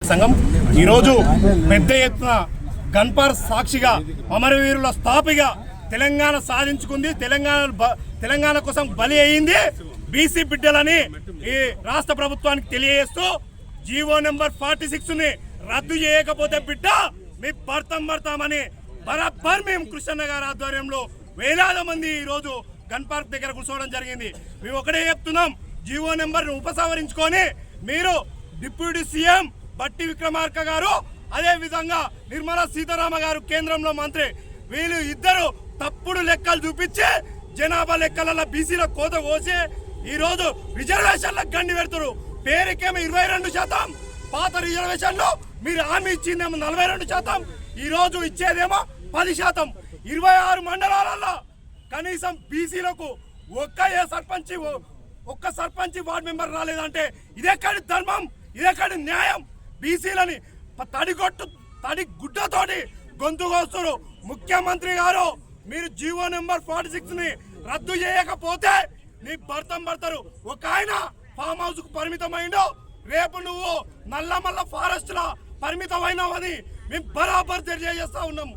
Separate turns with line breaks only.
సంఘం ఈరోజు పెద్ద ఎత్తున గన్పార్ సాక్షిగా అమరవీరుల స్థాపిగా తెలంగాణ సాధించుకుంది. తెలంగాణ కోసం బలి అయింది బీసీ బిడ్డలని ఈ రాష్ట్ర ప్రభుత్వానికి తెలియజేస్తూ జీవో నెంబర్ 46ని రద్దు చేయకపోతే బిడ్డ మీ భర్తామని బరాబర్ మేము కృష్ణన్న గారి ఆధ్వర్యంలో వేలాది మంది ఈరోజు గన్ పార్క్ దగ్గర కూర్చోవడం జరిగింది. మేము ఒకటే చెప్తున్నాం, జీవో నెంబర్ను ఉపసంహరించుకొని మీరు డిప్యూటీ సీఎం బట్టి విక్రమార్క గారు, అదే విధంగా నిర్మలా సీతారామ గారు కేంద్రంలో మంత్రి, వీళ్ళు ఇద్దరు తప్పుడు లెక్కలు చూపించి జనాభా లెక్కల బీసీల కోత కోసి ఈరోజు రిజర్వేషన్లకు గండి పెడుతున్నారు. పేరుకేమో 22%, పాత రిజర్వేషన్లు మీరు హామీ ఇచ్చిందేమో 42%, ఈరోజు ఇచ్చేదేమో 10%. 26 మండలాలలో కనీసం బీసీలకు ఒక్క సర్పంచ్ వార్డు మెంబర్ రాలేదంటే ఇదెక్కడి ధర్మం, ఇదెక్కడి న్యాయం? బీసీలని తడి గుడ్డతోటి గొంతు కోస్తున్నారు. ముఖ్యమంత్రి గారు మీరు జీవో నెంబర్ 46ని రద్దు చేయకపోతే నీ భర్తరు. ఒక ఆయన ఫామ్ హౌస్ కు పరిమితమైండు, రేపు నువ్వు నల్లమల్ల ఫారెస్ట్ లా పరిమితమైనవని మేము బరాబర్ తెలియజేస్తా ఉన్నాము.